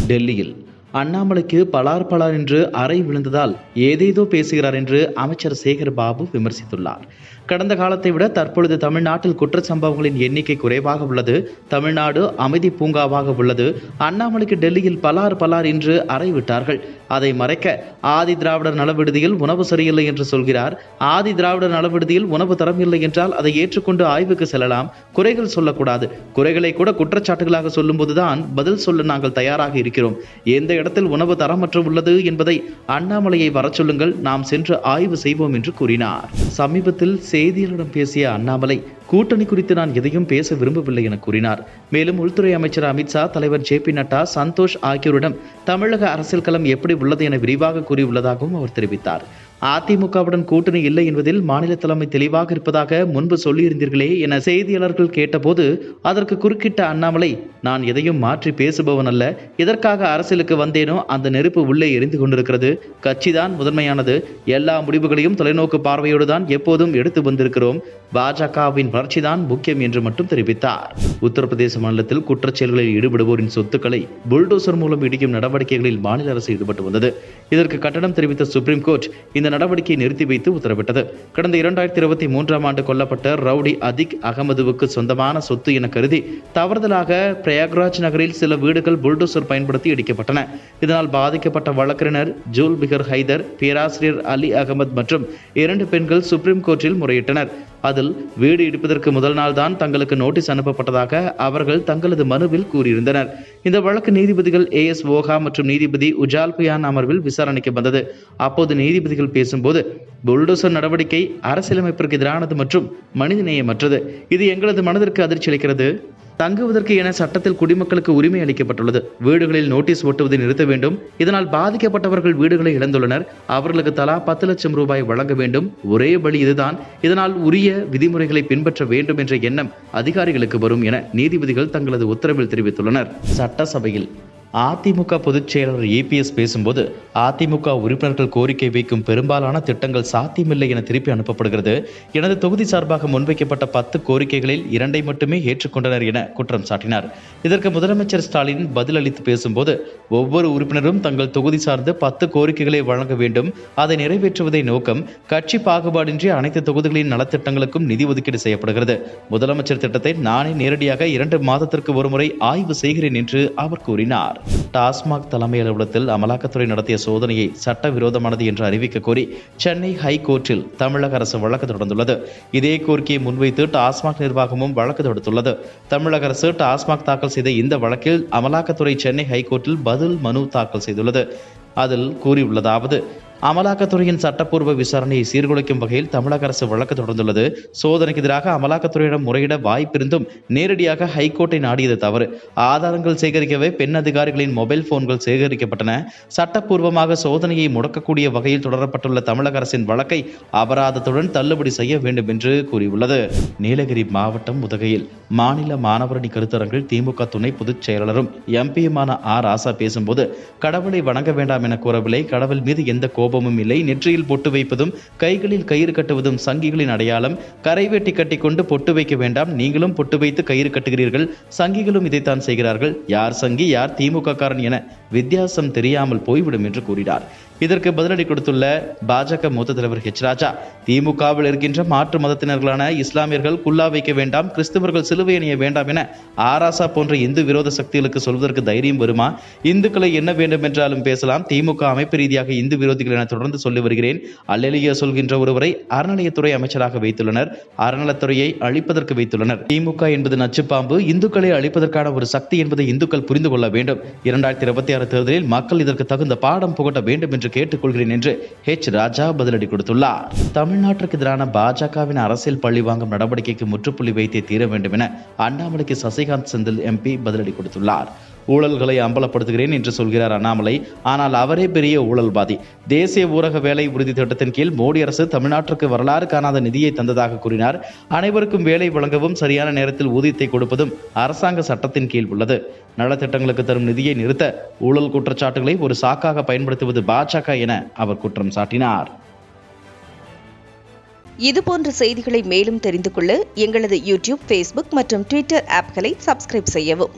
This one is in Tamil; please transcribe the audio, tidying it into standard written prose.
டெல்லியில் அண்ணாமலைக்கு பலார் பலார் என்று அறை விழுந்ததால் ஏதேதோ பேசுகிறார் என்று அமைச்சர் சேகர் பாபு விமர்சித்துள்ளார். கடந்த காலத்தை விட தற்பொழுது தமிழ்நாட்டில் குற்றச்சம்பவங்களின் எண்ணிக்கை குறைவாக உள்ளது. தமிழ்நாடு அமைதி பூங்காவாக உள்ளது. அண்ணாமலைக்கு டெல்லியில் பலார் பலார் என்று அறை விட்டார்கள். அதை மறைக்க ஆதி திராவிடர் நலவிடுதியில் உணவு சரியில்லை என்று சொல்கிறார். ஆதி திராவிடர் நலவிடுதியில் உணவு தரம் இல்லை என்றால் அதை ஏற்றுக்கொண்டு ஆய்வுக்கு செல்லலாம். குறைகள் சொல்லக்கூடாது. குறைகளை கூட குற்றச்சாட்டுகளாக சொல்லும்போதுதான் பதில் சொல்ல நாங்கள் தயாராக இருக்கிறோம். எந்த இடத்தில் உணவு தரமற்று உள்ளது என்பதை அண்ணாமலையை வர சொல்லுங்கள், நாம் சென்று ஆய்வு செய்வோம் என்று கூறினார். சமீபத்தில் செய்தியாளரிடம் பேசிய அண்ணாமலை கூட்டணி குறித்து நான் எதையும் பேச விரும்பவில்லை என கூறினார். மேலும் உள்துறை அமைச்சர் அமித்ஷா, தலைவர் JP நட்டா, சந்தோஷ் ஆகியோரிடம் தமிழக அரசியல் களம் எப்படி உள்ளது என விரிவாக கூறியுள்ளதாகவும் அவர் தெரிவித்தார். அதிமுகவுடன் கூட்டணி இல்லை என்பதில் மாநில தலைமை தெளிவாக இருப்பதாக முன்பு சொல்லியிருந்தீர்களே என செய்தியாளர்கள் கேட்டபோது அதற்கு குறுக்கிட்ட அண்ணாமலை, நான் எதையும் மாற்றி பேசுபவன் அல்ல. இதற்காக அரசியலுக்கு வந்தேனோ அந்த நெருப்பு உள்ளே எரிந்து கொண்டிருக்கிறது. கட்சிதான் முதன்மையானது. எல்லா முடிவுகளையும் தொலைநோக்கு பார்வையோடு தான் எப்போதும் எடுத்து வந்திருக்கிறோம். பாஜகவின் வளர்ச்சிதான் முக்கியம் என்று மட்டும் தெரிவித்தார். உத்தரப்பிரதேச மாநிலத்தில் குற்றச்செயல்களில் ஈடுபடுவோரின் சொத்துக்களை புல்டோசர் மூலம் இடிக்கும் நடவடிக்கைகளில் மாநில அரசு ஈடுபட்டு வந்தது. இதற்கு கண்டனம் தெரிவித்த சுப்ரீம் கோர்ட் இந்த நடவடிக்கையை நிறுத்தி வைத்து உத்தரவிட்டது. கடந்த 2023 ஆண்டு கொல்லப்பட்ட ரவுடி அதிக் அகமதுவுக்கு சொந்தமான சொத்து என கருதி தவறுதலாக பிரயாக்ராஜ் நகரில் சில வீடுகள் புல்டோசர் பயன்படுத்தி இடிக்கப்பட்டன. இதனால் பாதிக்கப்பட்ட வழக்கறிஞர் ஜூல்பிகர் ஹைதர், பேராசிரியர் அலி அகமது மற்றும் 2 பெண்கள் சுப்ரீம் கோர்ட்டில் முறையிட்டனர். அதில் வீடு இடிப்பதற்கு முதல் நாள் தான் தங்களுக்கு நோட்டீஸ் அனுப்பப்பட்டதாக அவர்கள் தங்களது மனுவில் கூறியிருந்தனர். இந்த வழக்கு நீதிபதிகள் AS ஓகா மற்றும் நீதிபதி உஜால் பியான் அமர்வில் விசாரணைக்கு வந்தது. அப்போது நீதிபதிகள் பேசும்போது புல்டோசர் நடவடிக்கை அரசியலமைப்பிற்கு எதிரானது மற்றும் மனிதநேயமற்றது. இது எங்களது மனதிற்கு அதிர்ச்சி அளிக்கிறது. தங்குவதற்கு என சட்டத்தில் குடிமக்களுக்கு உரிமை அளிக்கப்பட்டுள்ளது. வீடுகளில் நோட்டீஸ் ஒட்டுவதை நிறுத்த வேண்டும். இதனால் பாதிக்கப்பட்டவர்கள் வீடுகளை இழந்துள்ளனர். அவர்களுக்கு தலா 10 லட்சம் ரூபாய் வழங்க வேண்டும். ஒரே வழி இதுதான். இதனால் உரிய விதிமுறைகளை பின்பற்ற வேண்டும் என்ற எண்ணம் அதிகாரிகளுக்கு வரும் என நீதிபதிகள் தங்களது உத்தரவில் தெரிவித்துள்ளனர். சட்டசபையில் அதிமுக பொதுச் செயலாளர் EPS பேசும்போது அதிமுக உறுப்பினர்கள் கோரிக்கை வைக்கும் பெரும்பாலான திட்டங்கள் சாத்தியமில்லை என திருப்பி அனுப்பப்படுகிறது. எனது தொகுதி சார்பாக முன்வைக்கப்பட்ட 10 கோரிக்கைகளில் 2 மட்டுமே ஏற்றுக்கொண்டனர் என குற்றம் சாட்டினார். இதற்கு முதலமைச்சர் ஸ்டாலின் பதிலளித்து பேசும்போது ஒவ்வொரு உறுப்பினரும் தங்கள் தொகுதி சார்ந்து 10 கோரிக்கைகளை வழங்க வேண்டும். அதை நிறைவேற்றுவதை நோக்கம். கட்சி பாகுபாடின்றி அனைத்து தொகுதிகளின் நலத்திட்டங்களுக்கும் நிதி ஒதுக்கீடு செய்யப்படுகிறது. முதலமைச்சர் திட்டத்தை நானே நேரடியாக 2 மாதத்திற்கு ஒருமுறை ஆய்வு செய்கிறேன் என்று அவர் கூறினார். டாஸ்மாக் தலைமை அலுவலகத்தில் அமலாக்கத்துறை நடத்திய சோதனையை சட்டவிரோதமானது என்று அறிவிக்க கோரி சென்னை ஹைகோர்ட்டில் தமிழக அரசு வழக்கு தொடர்ந்துள்ளது. இதே கோரிக்கையை முன்வைத்து டாஸ்மாக் நிர்வாகமும் வழக்கு தொடுத்துள்ளது. தமிழக அரசு டாஸ்மாக் தாக்கல் செய்த இந்த வழக்கில் அமலாக்கத்துறை சென்னை ஹைகோர்ட்டில் பதில் மனு தாக்கல் செய்துள்ளது. அதில் கூறியுள்ளதாவது: அமலாக்கத்துறையின் சட்டப்பூர்வ விசாரணையை சீர்குலைக்கும் வகையில் தமிழக அரசு வழக்கு தொடர்ந்துள்ளது. சோதனைக்கு எதிராக அமலாக்கத்துறையிடம் முறையிட வாய்ப்பிருந்தும் நேரடியாக ஹைகோர்ட்டை நாடியது தவறு. ஆதாரங்கள் சேகரிக்கவே பெண் அதிகாரிகளின் மொபைல் போன்கள் சேகரிக்கப்பட்டன. சட்டப்பூர்வமாக சோதனையை முடக்கக்கூடிய வகையில் தொடரப்பட்டுள்ள தமிழக அரசின் வழக்கை அபராதத்துடன் தள்ளுபடி செய்ய வேண்டும் என்று கூறியுள்ளது. நீலகிரி மாவட்டம் உதகையில் மாநில மாணவரணி கருத்தரங்கில் திமுக துணை பொதுச் செயலாளரும் MPயுமான ராசா பேசும்போது கடவுளை வணங்க வேண்டாம் என கூறவில்லை. கடவுள் மீது எந்த கோபமும் இல்லை. நெற்றியில் பொட்டு வைப்பதும் கைகளில் கயிறு கட்டுவதும் சங்கிகளின் அடையாளம். கரைவேட்டி கட்டிக்கொண்டு பொட்டு வைக்க வேண்டாம். நீங்களும் பொட்டு வைத்து கயிறு கட்டுகிறீர்கள். சங்கிகளும் இதைத்தான் செய்கிறார்கள். யார் சங்கி யார் திமுக காரன் என வித்தியாசம் தெரியாமல் போய்விடும் என்று கூறினார். இதற்கு பதிலடி கொடுத்துள்ள பாஜக மூத்த தலைவர் ராஜா, திமுகவில் இருக்கின்ற மாற்று மதத்தினர்களான இஸ்லாமியர்கள் குல்லா வைக்க வேண்டாம், கிறிஸ்தவர்கள் சிலுவை அணிய வேண்டாம் என ஆராசா போன்ற இந்து விரோத சக்திகளுக்கு சொல்வதற்கு தைரியம் வருமா? இந்துக்களை என்ன வேண்டும் என்றாலும் பேசலாம். திமுக அமைப்பு ரீதியாக இந்து விரோதிகள் என தொடர்ந்து சொல்லி வருகிறேன். அல்லேலூயா சொல்கின்ற ஒருவரை அறநிலையத்துறை அமைச்சராக வைத்துள்ளனர். அறநிலையத்துறையை அழிப்பதற்கு வைத்துள்ளனர். திமுக என்பது நச்சுப்பாம்பு. இந்துக்களை அழிப்பதற்கான ஒரு சக்தி என்பதை இந்துக்கள் புரிந்து கொள்ள வேண்டும். 2026 தேர்தலில் மக்கள் இதற்கு தகுந்த பாடம் புகட்ட வேண்டும் என்று கேட்டுக்கொள்கிறேன் என்று ராஜா பதிலடி கொடுத்துள்ளார். தமிழ்நாட்டிற்கு எதிரான பாஜகவின் அரசியல் பழி வாங்கும் நடவடிக்கைக்கு முற்றுப்புள்ளி வைத்தே தீர வேண்டும் என அண்ணாமலைக்கு சசிகாந்த் செந்தில் MP பதிலடி கொடுத்துள்ளார். ஊழல்களை அம்பலப்படுத்துகிறேன் என்று சொல்கிறார் அண்ணாமலை. ஆனால் அவரே பெரிய ஊழல்வாதி. தேசிய ஊரக வேலை உறுதி திட்டத்தின் கீழ் மோடி அரசு தமிழ்நாட்டிற்கு வரலாறு காணாத நிதியை தந்ததாக கூறினார். அனைவருக்கும் வேலை வழங்கவும் சரியான நேரத்தில் ஊதியத்தை கொடுப்பதும் அரசாங்க சட்டத்தின் கீழ் உள்ளது. நலத்திட்டங்களுக்கு தரும் நிதியை நிறுத்த ஊழல் குற்றச்சாட்டுகளை ஒரு சாக்காக பயன்படுத்துவது பாஜக என அவர் குற்றம் சாட்டினார். இதுபோன்ற செய்திகளை மேலும் தெரிந்து கொள்ள எங்களது YouTube, Facebook மற்றும் Twitter ஆப்களை சப்ஸ்கிரைப் செய்யவும்.